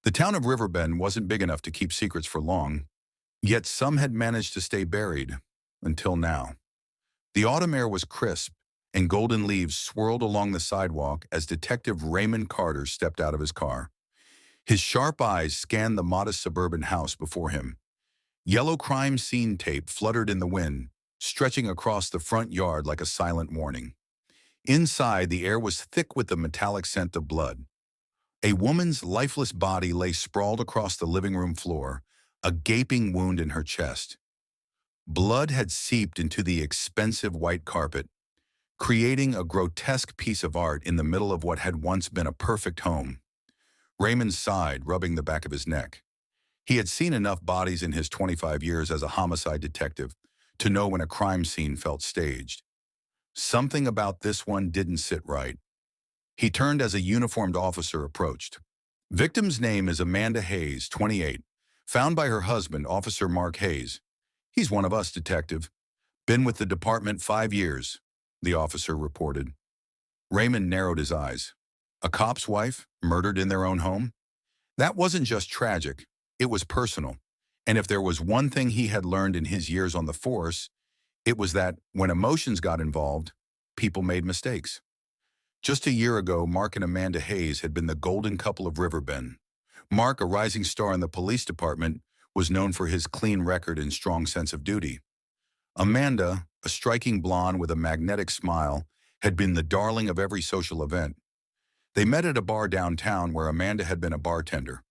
The town of Riverbend wasn't big enough to keep secrets for long, yet some had managed to stay buried until now. The autumn air was crisp, and golden leaves swirled along the sidewalk as Detective Raymond Carter stepped out of his car. His sharp eyes scanned the modest suburban house before him. Yellow crime scene tape fluttered in the wind, stretching across the front yard like a silent warning. Inside, the air was thick with the metallic scent of blood. A woman's lifeless body lay sprawled across the living room floor, a gaping wound in her chest. Blood had seeped into the expensive white carpet, creating a grotesque piece of art in the middle of what had once been a perfect home. Raymond sighed, rubbing the back of his neck. He had seen enough bodies in his 25 years as a homicide detective to know when a crime scene felt staged. Something about this one didn't sit right. He turned as a uniformed officer approached. Victim's name is Amanda Hayes, 28, found by her husband, Officer Mark Hayes. He's one of us, detective. Been with the department 5 years, the officer reported. Raymond narrowed his eyes. A cop's wife, murdered in their own home? That wasn't just tragic, it was personal. And if there was one thing he had learned in his years on the force, it was that when emotions got involved, people made mistakes. Just a year ago, Mark and Amanda Hayes had been the golden couple of Riverbend. Mark, a rising star in the police department, was known for his clean record and strong sense of duty. Amanda, a striking blonde with a magnetic smile, had been the darling of every social event. They met at a bar downtown where Amanda had been a bartender.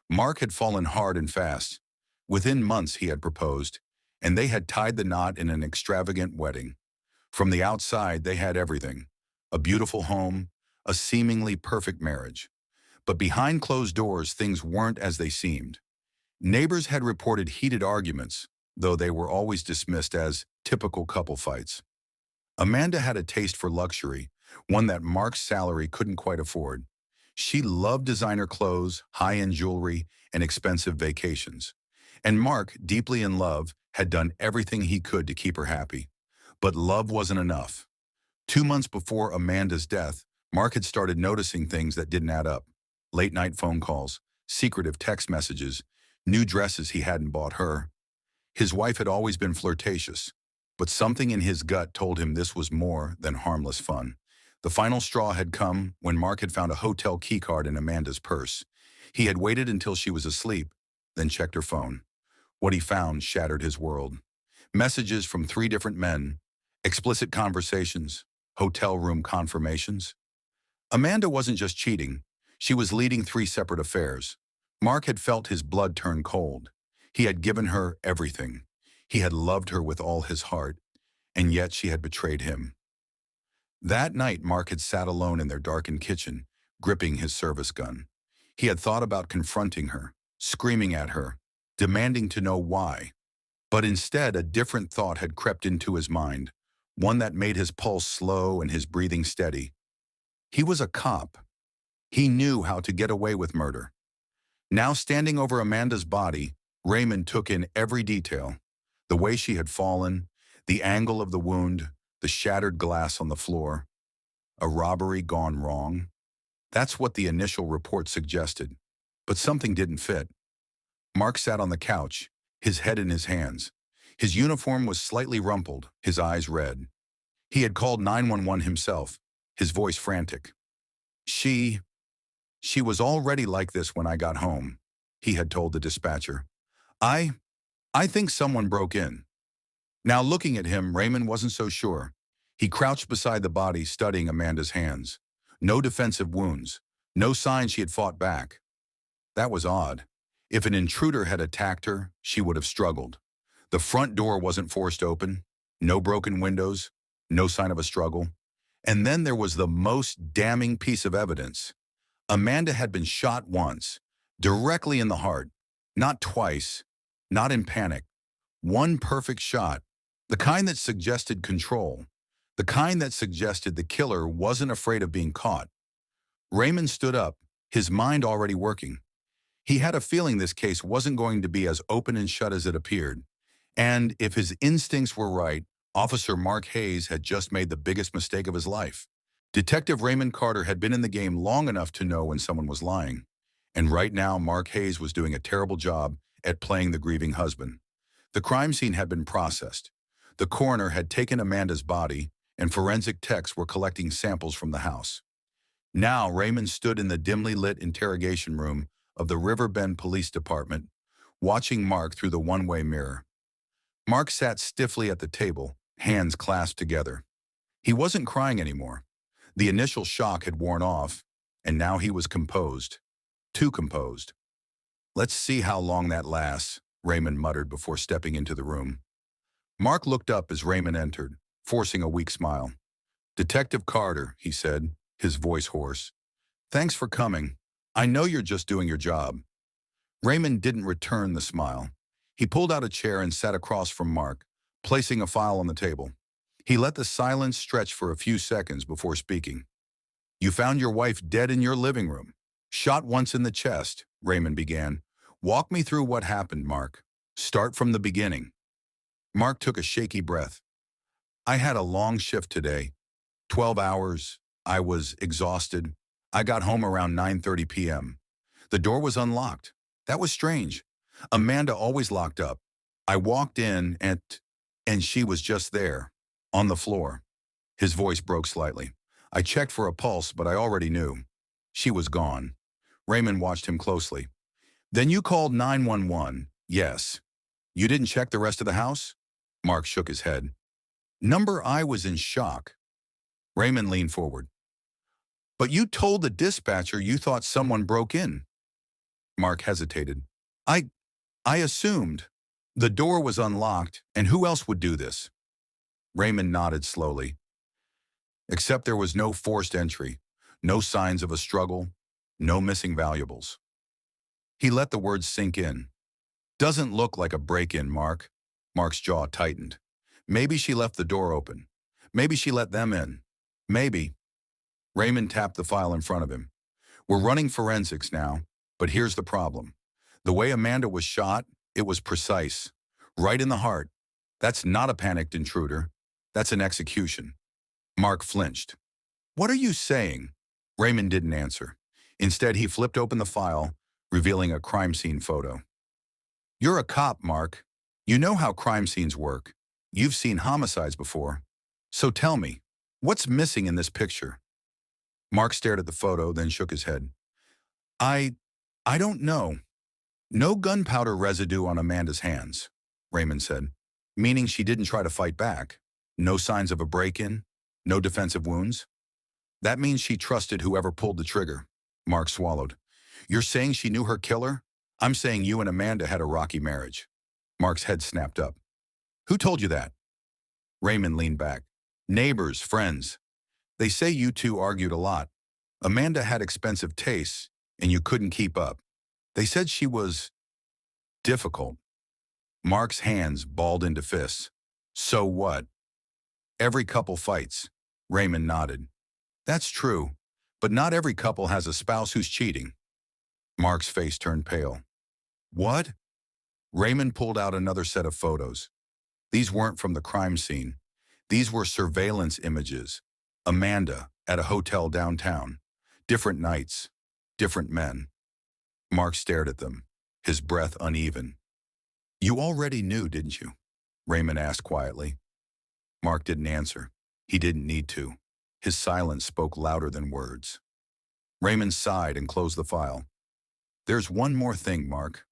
Mark had fallen hard and fast. Within months he had proposed, and they had tied the knot in an extravagant wedding. From the outside, they had everything: a beautiful home, a seemingly perfect marriage. But behind closed doors, things weren't as they seemed. Neighbors had reported heated arguments, though they were always dismissed as typical couple fights. Amanda had a taste for luxury, one that Mark's salary couldn't quite afford. She loved designer clothes, high-end jewelry, and expensive vacations. And Mark, deeply in love, had done everything he could to keep her happy. But love wasn't enough. 2 months before Amanda's death, Mark had started noticing things that didn't add up. Late-night phone calls, secretive text messages, new dresses he hadn't bought her. His wife had always been flirtatious, but something in his gut told him this was more than harmless fun. The final straw had come when Mark had found a hotel keycard in Amanda's purse. He had waited until she was asleep, then checked her phone. What he found shattered his world. Messages from 3 different men, explicit conversations, hotel room confirmations. Amanda wasn't just cheating, she was leading 3 separate affairs. Mark had felt his blood turn cold. He had given her everything. He had loved her with all his heart, and yet she had betrayed him. That night, Mark had sat alone in their darkened kitchen, gripping his service gun. He had thought about confronting her, screaming at her, demanding to know why. But instead, a different thought had crept into his mind, one that made his pulse slow and his breathing steady. He was a cop. He knew how to get away with murder. Now standing over Amanda's body, Raymond took in every detail: the way she had fallen, the angle of the wound, the shattered glass on the floor. A robbery gone wrong? That's what the initial report suggested. But something didn't fit. Mark sat on the couch, his head in his hands. His uniform was slightly rumpled, his eyes red. He had called 911 himself, his voice frantic. She was already like this when I got home, he had told the dispatcher. I think someone broke in. Now looking at him, Raymond wasn't so sure. He crouched beside the body, studying Amanda's hands. No defensive wounds, no sign she had fought back. That was odd. If an intruder had attacked her, she would have struggled. The front door wasn't forced open, no broken windows, no sign of a struggle. And then there was the most damning piece of evidence. Amanda had been shot once, directly in the heart, not twice, not in panic. One perfect shot, the kind that suggested control, the kind that suggested the killer wasn't afraid of being caught. Raymond stood up, his mind already working. He had a feeling this case wasn't going to be as open and shut as it appeared. And if his instincts were right, Officer Mark Hayes had just made the biggest mistake of his life. Detective Raymond Carter had been in the game long enough to know when someone was lying. And right now, Mark Hayes was doing a terrible job at playing the grieving husband. The crime scene had been processed. The coroner had taken Amanda's body, and forensic techs were collecting samples from the house. Now, Raymond stood in the dimly lit interrogation room of the Riverbend Police Department, watching Mark through the one-way mirror. Mark sat stiffly at the table, hands clasped together. He wasn't crying anymore. The initial shock had worn off, and now he was composed. Too composed. "Let's see how long that lasts," Raymond muttered before stepping into the room. Mark looked up as Raymond entered, forcing a weak smile. "Detective Carter," he said, his voice hoarse. "Thanks for coming. I know you're just doing your job." Raymond didn't return the smile. He pulled out a chair and sat across from Mark, placing a file on the table. He let the silence stretch for a few seconds before speaking. "You found your wife dead in your living room, shot once in the chest," Raymond began. "Walk me through what happened, Mark. Start from the beginning." Mark took a shaky breath. "I had a long shift today. 12 hours. I was exhausted. I got home around 9:30 p.m. The door was unlocked. That was strange. Amanda always locked up. I walked in and she was just there, on the floor." His voice broke slightly. "I checked for a pulse, but I already knew. She was gone." Raymond watched him closely. "Then you called 911, yes. You didn't check the rest of the house?" Mark shook his head. I was in shock." Raymond leaned forward. "But you told the dispatcher you thought someone broke in." Mark hesitated. I assumed. The door was unlocked, and who else would do this?" Raymond nodded slowly. "Except there was no forced entry, no signs of a struggle, no missing valuables." He let the words sink in. "Doesn't look like a break-in, Mark." Mark's jaw tightened. "Maybe she left the door open. Maybe she let them in. Maybe." Raymond tapped the file in front of him. "We're running forensics now, but here's the problem. The way Amanda was shot, it was precise. Right in the heart. That's not a panicked intruder. That's an execution." Mark flinched. "What are you saying?" Raymond didn't answer. Instead, he flipped open the file, revealing a crime scene photo. "You're a cop, Mark. You know how crime scenes work. You've seen homicides before. So tell me, what's missing in this picture?" Mark stared at the photo, then shook his head. I don't know. No gunpowder residue on Amanda's hands," Raymond said, "meaning she didn't try to fight back. No signs of a break-in, no defensive wounds." "That means she trusted whoever pulled the trigger." Mark swallowed. "You're saying she knew her killer? I'm saying you and Amanda had a rocky marriage." Mark's head snapped up. "Who told you that?" Raymond leaned back. "Neighbors, friends. They say you two argued a lot. Amanda had expensive tastes, and you couldn't keep up. They said she was difficult." Mark's hands balled into fists. "So what?" "Every couple fights." Raymond nodded. "That's true, but not every couple has a spouse who's cheating." Mark's face turned pale. "What?" Raymond pulled out another set of photos. These weren't from the crime scene. These were surveillance images. Amanda at a hotel downtown. Different nights. Different men. Mark stared at them, his breath uneven. "You already knew, didn't you?" Raymond asked quietly. Mark didn't answer. He didn't need to. His silence spoke louder than words. Raymond sighed and closed the file. "There's one more thing, Mark."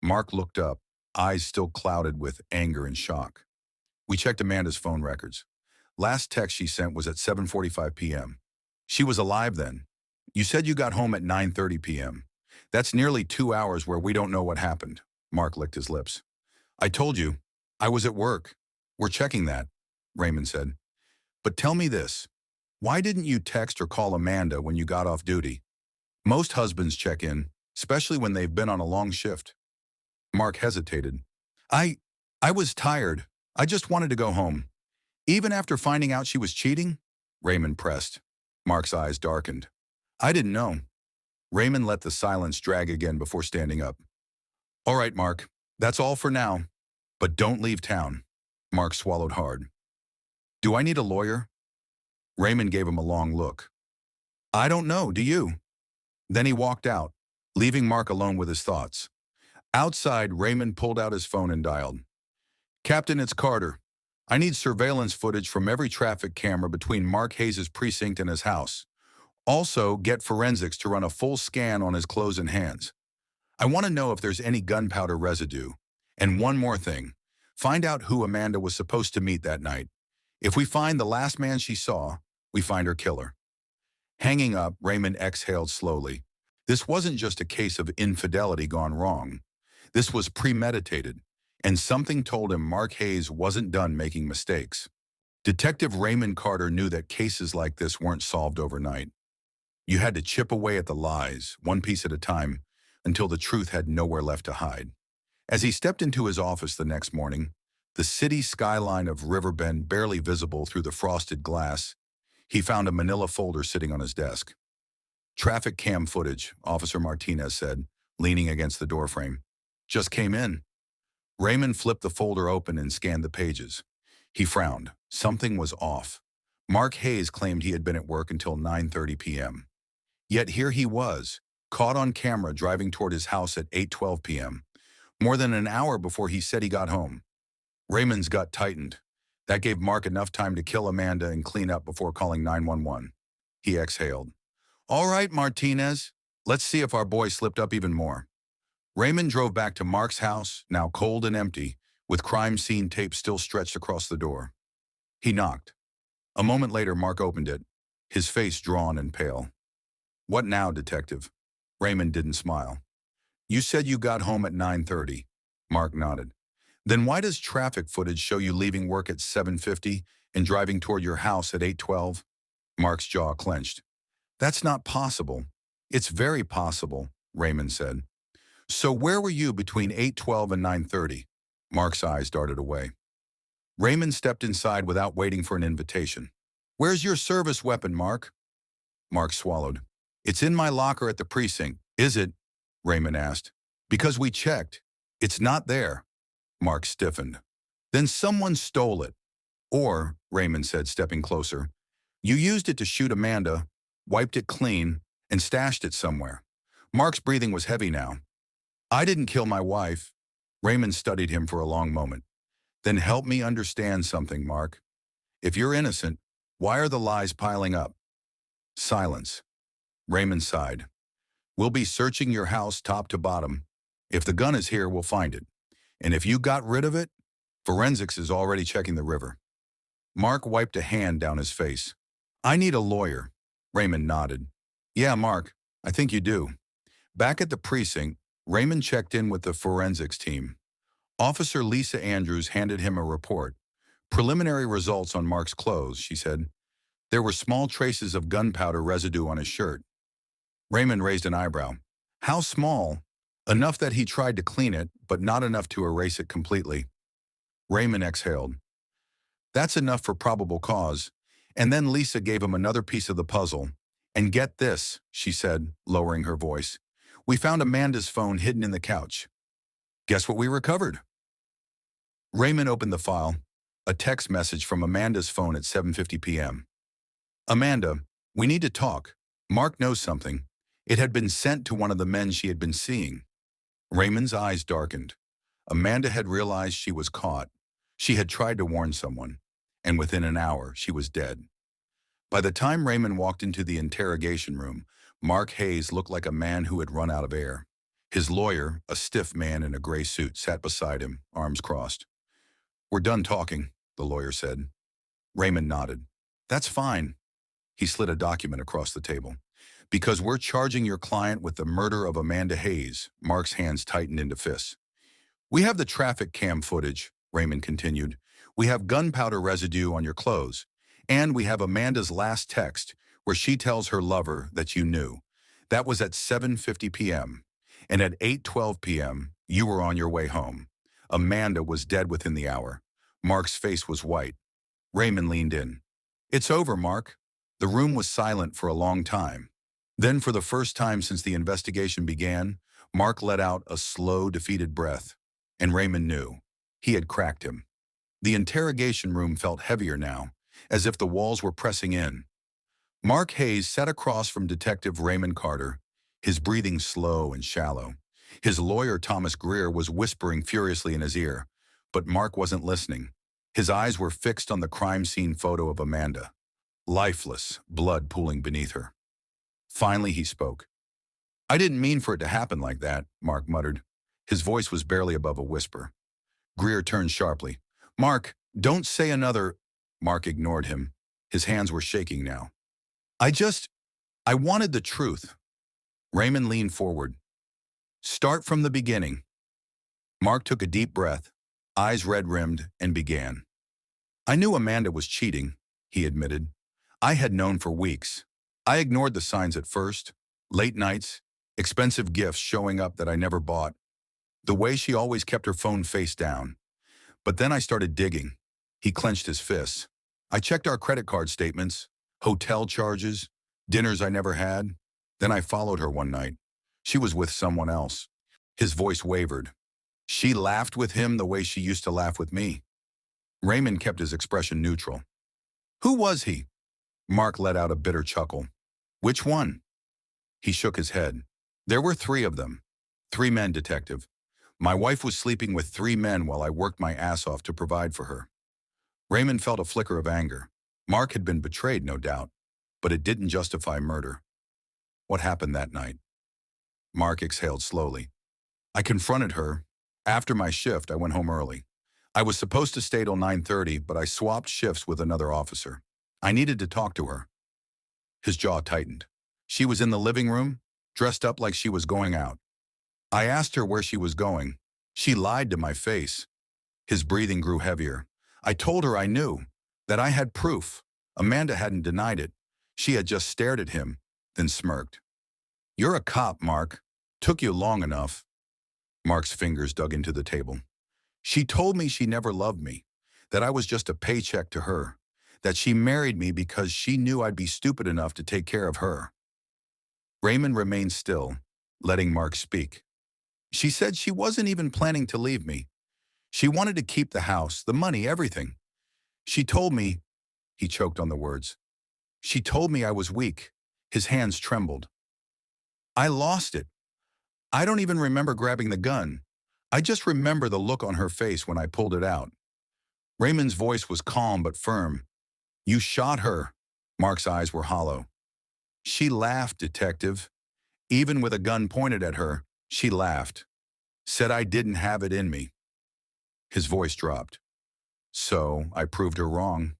Mark looked up, eyes still clouded with anger and shock. "We checked Amanda's phone records. Last text she sent was at 7:45 p.m. She was alive then. You said you got home at 9:30 p.m. That's nearly 2 hours where we don't know what happened." Mark licked his lips. "I told you. I was at work. We're checking that," Raymond said. "But tell me this. Why didn't you text or call Amanda when you got off duty? Most husbands check in, especially when they've been on a long shift." Mark hesitated. I was tired. I just wanted to go home." "Even after finding out she was cheating?" Raymond pressed. Mark's eyes darkened. "I didn't know." Raymond let the silence drag again before standing up. "All right, Mark. That's all for now. But don't leave town." Mark swallowed hard. "Do I need a lawyer?" Raymond gave him a long look. "I don't know, do you?" Then he walked out, leaving Mark alone with his thoughts. Outside, Raymond pulled out his phone and dialed. "Captain, it's Carter. I need surveillance footage from every traffic camera between Mark Hayes' precinct and his house. Also, get forensics to run a full scan on his clothes and hands. I want to know if there's any gunpowder residue. And one more thing. Find out who Amanda was supposed to meet that night. If we find the last man she saw, we find her killer." Hanging up, Raymond exhaled slowly. This wasn't just a case of infidelity gone wrong. This was premeditated, and something told him Mark Hayes wasn't done making mistakes. Detective Raymond Carter knew that cases like this weren't solved overnight. You had to chip away at the lies, one piece at a time, until the truth had nowhere left to hide. As he stepped into his office the next morning, the city skyline of Riverbend barely visible through the frosted glass, he found a manila folder sitting on his desk. "Traffic cam footage," Officer Martinez said, leaning against the doorframe. "Just came in." Raymond flipped the folder open and scanned the pages. He frowned. Something was off. Mark Hayes claimed he had been at work until 9:30 p.m. Yet here he was, caught on camera driving toward his house at 8:12 p.m., more than an hour before he said he got home. Raymond's gut tightened. That gave Mark enough time to kill Amanda and clean up before calling 911. He exhaled. "All right, Martinez, let's see if our boy slipped up even more." Raymond drove back to Mark's house, now cold and empty, with crime scene tape still stretched across the door. He knocked. A moment later, Mark opened it, his face drawn and pale. "What now, detective?" Raymond didn't smile. "You said you got home at 9:30. Mark nodded. "Then why does traffic footage show you leaving work at 7:50 and driving toward your house at 8:12? Mark's jaw clenched. "That's not possible." "It's very possible," Raymond said. "So where were you between 8:12 and 9:30? Mark's eyes darted away. Raymond stepped inside without waiting for an invitation. "Where's your service weapon, Mark?" Mark swallowed. "It's in my locker at the precinct." "Is it?" Raymond asked. "Because we checked. It's not there." Mark stiffened. "Then someone stole it. Or," Raymond said, stepping closer, "you used it to shoot Amanda, wiped it clean, and stashed it somewhere." Mark's breathing was heavy now. "I didn't kill my wife." Raymond studied him for a long moment. "Then help me understand something, Mark. If you're innocent, why are the lies piling up?" Silence. Raymond sighed. "We'll be searching your house top to bottom. If the gun is here, we'll find it. And if you got rid of it, forensics is already checking the river." Mark wiped a hand down his face. "I need a lawyer." Raymond nodded. "Yeah, Mark, I think you do." Back at the precinct, Raymond checked in with the forensics team. Officer Lisa Andrews handed him a report. "Preliminary results on Mark's clothes," she said. "There were small traces of gunpowder residue on his shirt." Raymond raised an eyebrow. "How small?" "Enough that he tried to clean it, but not enough to erase it completely." Raymond exhaled. "That's enough for probable cause." And then Lisa gave him another piece of the puzzle. "And get this," she said, lowering her voice. "We found Amanda's phone hidden in the couch. Guess what we recovered?" Raymond opened the file. A text message from Amanda's phone at 7:50 p.m. "Amanda, we need to talk. Mark knows something." It had been sent to one of the men she had been seeing. Raymond's eyes darkened. Amanda had realized she was caught. She had tried to warn someone, and within an hour, she was dead. By the time Raymond walked into the interrogation room, Mark Hayes looked like a man who had run out of air. His lawyer, a stiff man in a gray suit, sat beside him, arms crossed. "We're done talking," the lawyer said. Raymond nodded. "That's fine." He slid a document across the table. "Because we're charging your client with the murder of Amanda Hayes." Mark's hands tightened into fists. "We have the traffic cam footage," Raymond continued. "We have gunpowder residue on your clothes. And we have Amanda's last text, where she tells her lover that you knew. That was at 7:50 p.m. And at 8:12 p.m., you were on your way home. Amanda was dead within the hour." Mark's face was white. Raymond leaned in. "It's over, Mark." The room was silent for a long time. Then, for the first time since the investigation began, Mark let out a slow, defeated breath. And Raymond knew. He had cracked him. The interrogation room felt heavier now, as if the walls were pressing in. Mark Hayes sat across from Detective Raymond Carter. his breathing slow and shallow. His lawyer, Thomas Greer, was whispering furiously in his ear, but Mark wasn't listening. His eyes were fixed on the crime scene photo of Amanda, lifeless, blood pooling beneath her. Finally, he spoke. "I didn't mean for it to happen like that," Mark muttered. His voice was barely above a whisper. Greer turned sharply. "Mark, don't say another—" Mark ignored him. His hands were shaking now. I wanted the truth." Raymond leaned forward. "Start from the beginning." Mark took a deep breath, eyes red-rimmed, and began. "I knew Amanda was cheating," he admitted. "I had known for weeks. I ignored the signs at first. Late nights, expensive gifts showing up that I never bought. The way she always kept her phone face down. But then I started digging." He clenched his fists. "I checked our credit card statements, hotel charges, dinners I never had. Then I followed her one night. She was with someone else." His voice wavered. "She laughed with him the way she used to laugh with me." Raymond kept his expression neutral. "Who was he?" Mark let out a bitter chuckle. "Which one?" He shook his head. "There were 3 of them. 3 men, detective. My wife was sleeping with 3 men while I worked my ass off to provide for her." Raymond felt a flicker of anger. Mark had been betrayed, no doubt, but it didn't justify murder. "What happened that night?" Mark exhaled slowly. "I confronted her. After my shift, I went home early. I was supposed to stay till 9:30, but I swapped shifts with another officer. I needed to talk to her." His jaw tightened. "She was in the living room, dressed up like she was going out. I asked her where she was going. She lied to my face." His breathing grew heavier. "I told her I knew, that I had proof. Amanda hadn't denied it. She had just stared at him, then smirked." "You're a cop, Mark. Took you long enough." Mark's fingers dug into the table. "She told me she never loved me, that I was just a paycheck to her, that she married me because she knew I'd be stupid enough to take care of her." Raymond remained still, letting Mark speak. "She said she wasn't even planning to leave me. She wanted to keep the house, the money, everything. She told me—" He choked on the words. "She told me I was weak." His hands trembled. "I lost it. I don't even remember grabbing the gun. I just remember the look on her face when I pulled it out." Raymond's voice was calm but firm. "You shot her." Mark's eyes were hollow. "She laughed, detective. Even with a gun pointed at her, she laughed. Said I didn't have it in me." His voice dropped. "So I proved her wrong."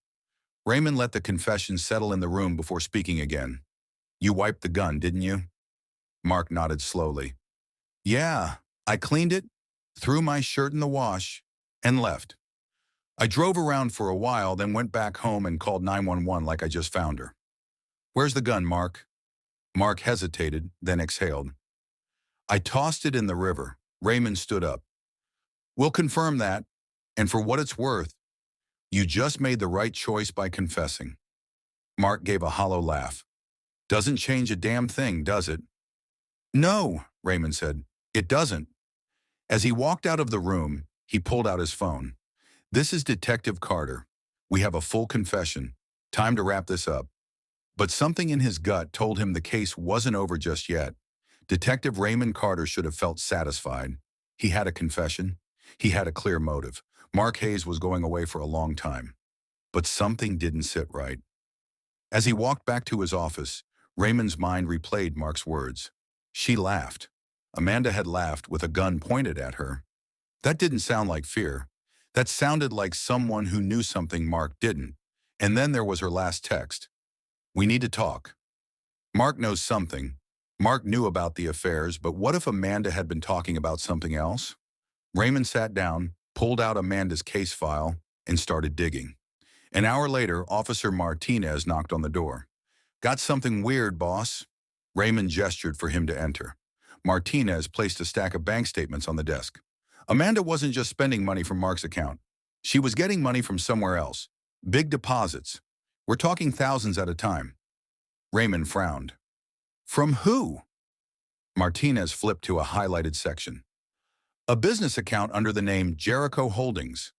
Raymond let the confession settle in the room before speaking again. "You wiped the gun, didn't you?" Mark nodded slowly. "Yeah, I cleaned it, threw my shirt in the wash, and left. I drove around for a while, then went back home and called 911 like I just found her." "Where's the gun, Mark?" Mark hesitated, then exhaled. "I tossed it in the river." Raymond stood up. "We'll confirm that, and for what it's worth, you just made the right choice by confessing." Mark gave a hollow laugh. "Doesn't change a damn thing, does it?" "No," Raymond said. "It doesn't." As he walked out of the room, he pulled out his phone. "This is Detective Carter. We have a full confession. Time to wrap this up." But something in his gut told him the case wasn't over just yet. Detective Raymond Carter should have felt satisfied. He had a confession. He had a clear motive. Mark Hayes was going away for a long time. But something didn't sit right. As he walked back to his office, Raymond's mind replayed Mark's words. She laughed. Amanda had laughed with a gun pointed at her. That didn't sound like fear. That sounded like someone who knew something Mark didn't. And then there was her last text. "We need to talk." Mark knows something. Mark knew about the affairs, but what if Amanda had been talking about something else? Raymond sat down, pulled out Amanda's case file, and started digging. An hour later, Officer Martinez knocked on the door. "Got something weird, boss." Raymond gestured for him to enter. Martinez placed a stack of bank statements on the desk. Amanda wasn't just spending money from Mark's account. She was getting money from somewhere else. Big deposits. We're talking thousands at a time. Raymond frowned. "From who?" Martinez flipped to a highlighted section. "A business account under the name Jericho Holdings."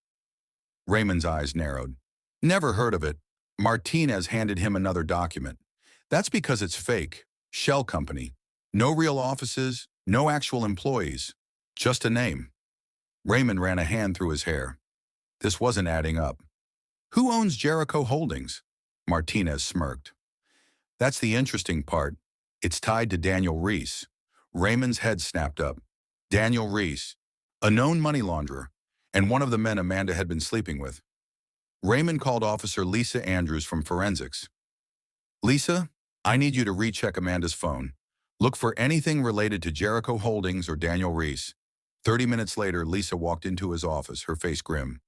Raymond's eyes narrowed. "Never heard of it." Martinez handed him another document. "That's because it's fake. Shell company. No real offices, no actual employees, just a name. Raymond ran a hand through his hair. This wasn't adding up. Who owns Jericho Holdings? Martinez smirked. That's the interesting part. It's tied to Daniel Reese. Raymond's head snapped up. Daniel Reese, a known money launderer, and one of the men Amanda had been sleeping with. Raymond called Officer Lisa Andrews from Forensics. Lisa, I need you to recheck Amanda's phone. Look for anything related to Jericho Holdings or Daniel Reese. 30 minutes later, Lisa walked into his office, her face grim.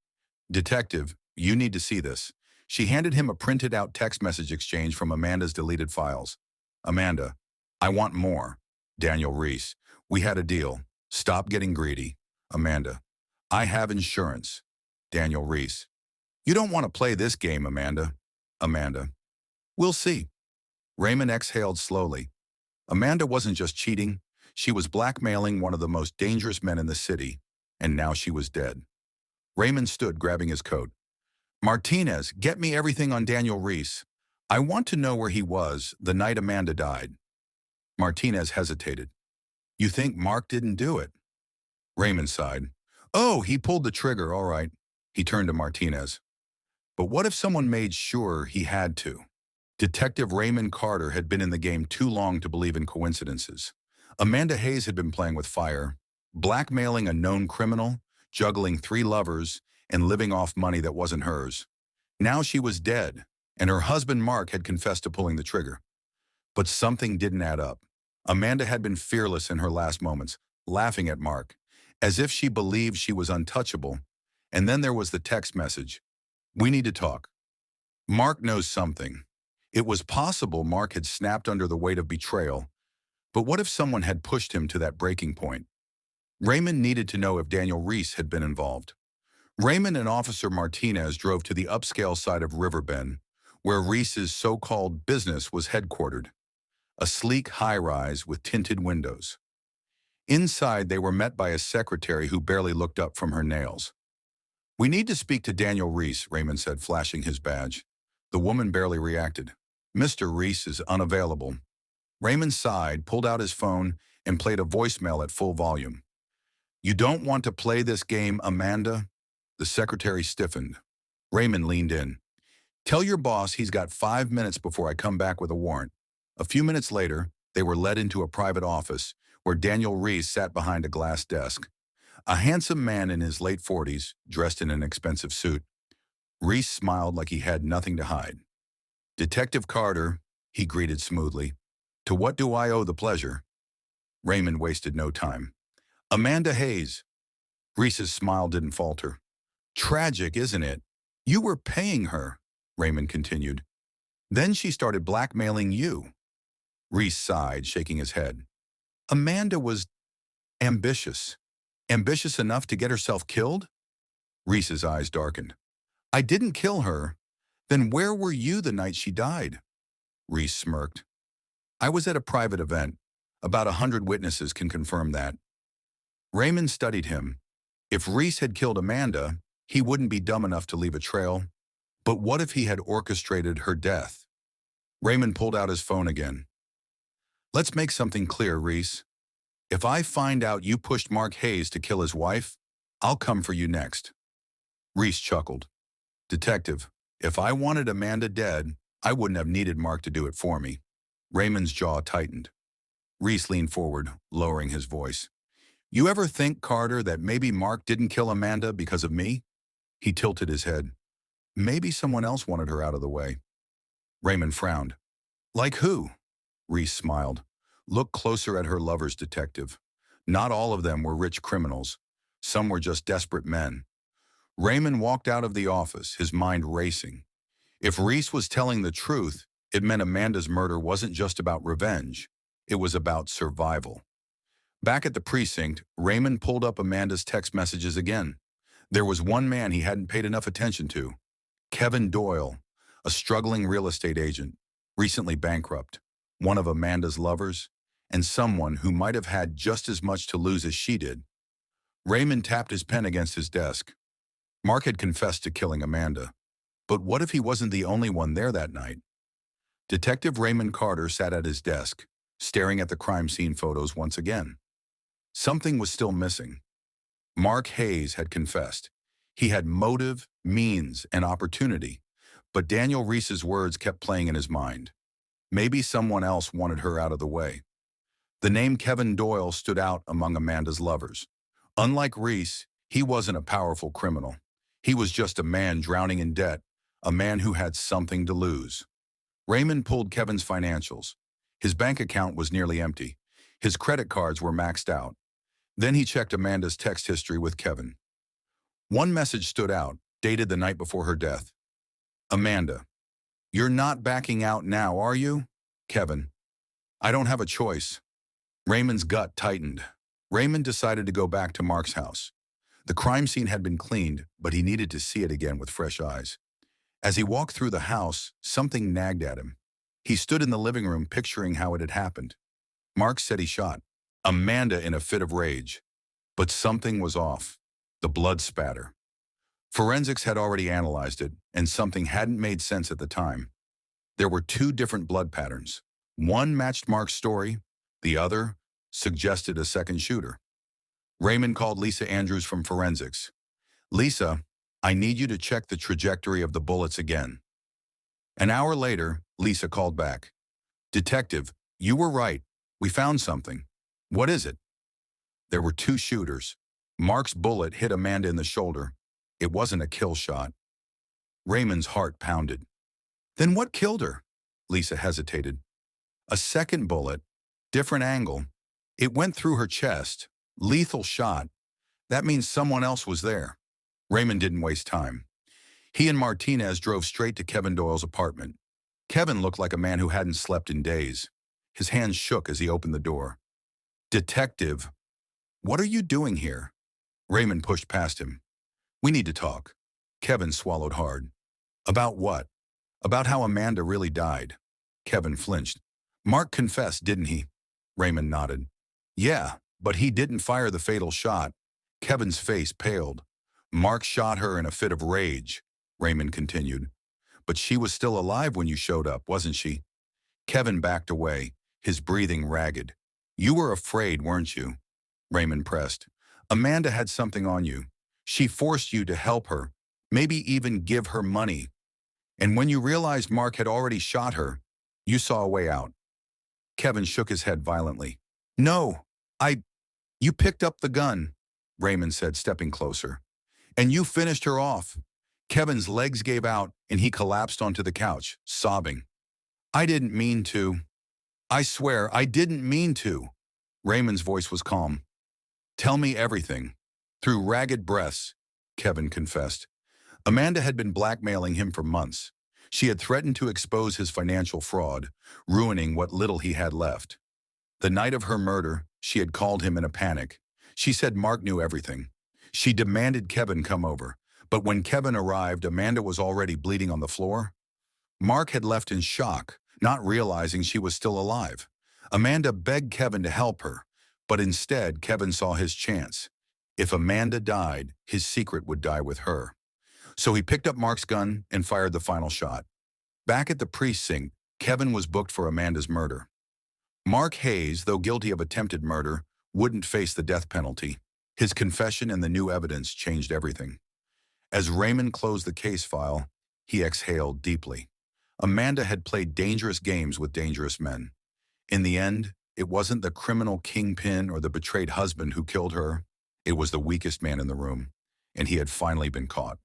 Detective, you need to see this. She handed him a printed-out text message exchange from Amanda's deleted files. Amanda, I want more. Daniel Reese, we had a deal. Stop getting greedy. Amanda, I have insurance. Daniel Reese, you don't want to play this game, Amanda. Amanda, we'll see. Raymond exhaled slowly. Amanda wasn't just cheating. She was blackmailing one of the most dangerous men in the city, and now she was dead. Raymond stood, grabbing his coat. Martinez, get me everything on Daniel Reese. I want to know where he was the night Amanda died. Martinez hesitated. You think Mark didn't do it? Raymond sighed. Oh, he pulled the trigger, all right. He turned to Martinez. But what if someone made sure he had to? Detective Raymond Carter had been in the game too long to believe in coincidences. Amanda Hayes had been playing with fire, blackmailing a known criminal, juggling 3 lovers, and living off money that wasn't hers. Now she was dead, and her husband Mark had confessed to pulling the trigger. But something didn't add up. Amanda had been fearless in her last moments, laughing at Mark, as if she believed she was untouchable. And then there was the text message. We need to talk. Mark knows something. It was possible Mark had snapped under the weight of betrayal, but what if someone had pushed him to that breaking point? Raymond needed to know if Daniel Reese had been involved. Raymond and Officer Martinez drove to the upscale side of Riverbend, where Reese's so-called business was headquartered, a sleek high-rise with tinted windows. Inside, they were met by a secretary who barely looked up from her nails. We need to speak to Daniel Reese, Raymond said, flashing his badge. The woman barely reacted. Mr. Reese is unavailable. Raymond sighed, pulled out his phone, and played a voicemail at full volume. You don't want to play this game, Amanda? The secretary stiffened. Raymond leaned in. Tell your boss he's got 5 minutes before I come back with a warrant. A few minutes later, they were led into a private office where Daniel Reese sat behind a glass desk. A handsome man in his late 40s, dressed in an expensive suit. Reese smiled like he had nothing to hide. Detective Carter, he greeted smoothly. To what do I owe the pleasure? Raymond wasted no time. Amanda Hayes. Reese's smile didn't falter. Tragic, isn't it? You were paying her, Raymond continued. Then she started blackmailing you. Reese sighed, shaking his head. Amanda was ambitious. Ambitious enough to get herself killed? Reese's eyes darkened. I didn't kill her. Then where were you the night she died? Reese smirked. I was at a private event. About 100 witnesses can confirm that. Raymond studied him. If Reese had killed Amanda, he wouldn't be dumb enough to leave a trail. But what if he had orchestrated her death? Raymond pulled out his phone again. Let's make something clear, Reese. If I find out you pushed Mark Hayes to kill his wife, I'll come for you next. Reese chuckled. Detective, if I wanted Amanda dead, I wouldn't have needed Mark to do it for me. Raymond's jaw tightened. Reese leaned forward, lowering his voice. You ever think, Carter, that maybe Mark didn't kill Amanda because of me? He tilted his head. Maybe someone else wanted her out of the way. Raymond frowned. Like who? Reese smiled. Look closer at her lovers, detective. Not all of them were rich criminals. Some were just desperate men. Raymond walked out of the office, his mind racing. If Reese was telling the truth, it meant Amanda's murder wasn't just about revenge. It was about survival. Back at the precinct, Raymond pulled up Amanda's text messages again. There was one man he hadn't paid enough attention to. Kevin Doyle, a struggling real estate agent, recently bankrupt, one of Amanda's lovers, and someone who might have had just as much to lose as she did. Raymond tapped his pen against his desk. Mark had confessed to killing Amanda. But what if he wasn't the only one there that night? Detective Raymond Carter sat at his desk, staring at the crime scene photos once again. Something was still missing. Mark Hayes had confessed. He had motive, means, and opportunity, but Daniel Reese's words kept playing in his mind. Maybe someone else wanted her out of the way. The name Kevin Doyle stood out among Amanda's lovers. Unlike Reese, he wasn't a powerful criminal. He was just a man drowning in debt, a man who had something to lose. Raymond pulled Kevin's financials. His bank account was nearly empty. His credit cards were maxed out. Then he checked Amanda's text history with Kevin. One message stood out, dated the night before her death. Amanda, you're not backing out now, are you? Kevin, I don't have a choice. Raymond's gut tightened. Raymond decided to go back to Mark's house. The crime scene had been cleaned, but he needed to see it again with fresh eyes. As he walked through the house, something nagged at him. He stood in the living room picturing how it had happened. Mark said he shot Amanda in a fit of rage. But something was off. The blood spatter. Forensics had already analyzed it, and something hadn't made sense at the time. There were two different blood patterns. One matched Mark's story, the other suggested a second shooter. Raymond called Lisa Andrews from Forensics. Lisa, I need you to check the trajectory of the bullets again. An hour later, Lisa called back. Detective, you were right. We found something. What is it? There were two shooters. Mark's bullet hit Amanda in the shoulder. It wasn't a kill shot. Raymond's heart pounded. Then what killed her? Lisa hesitated. A second bullet, different angle. It went through her chest. Lethal shot. That means someone else was there. Raymond didn't waste time. He and Martinez drove straight to Kevin Doyle's apartment. Kevin looked like a man who hadn't slept in days. His hands shook as he opened the door. Detective, what are you doing here? Raymond pushed past him. We need to talk. Kevin swallowed hard. About what? About how Amanda really died. Kevin flinched. Mark confessed, didn't he? Raymond nodded. Yeah, but he didn't fire the fatal shot. Kevin's face paled. Mark shot her in a fit of rage, Raymond continued. But she was still alive when you showed up, wasn't she? Kevin backed away, his breathing ragged. You were afraid, weren't you? Raymond pressed. Amanda had something on you. She forced you to help her, maybe even give her money. And when you realized Mark had already shot her, you saw a way out. Kevin shook his head violently. No, you picked up the gun, Raymond said, stepping closer. And you finished her off. Kevin's legs gave out and he collapsed onto the couch, sobbing. I didn't mean to. I swear, I didn't mean to. Raymond's voice was calm. Tell me everything. Through ragged breaths, Kevin confessed. Amanda had been blackmailing him for months. She had threatened to expose his financial fraud, ruining what little he had left. The night of her murder, she had called him in a panic. She said Mark knew everything. She demanded Kevin come over, but when Kevin arrived, Amanda was already bleeding on the floor. Mark had left in shock, not realizing she was still alive. Amanda begged Kevin to help her, but instead Kevin saw his chance. If Amanda died, his secret would die with her. So he picked up Mark's gun and fired the final shot. Back at the precinct, Kevin was booked for Amanda's murder. Mark Hayes, though guilty of attempted murder, wouldn't face the death penalty. His confession and the new evidence changed everything. As Raymond closed the case file, he exhaled deeply. Amanda had played dangerous games with dangerous men. In the end, it wasn't the criminal kingpin or the betrayed husband who killed her. It was the weakest man in the room, and he had finally been caught.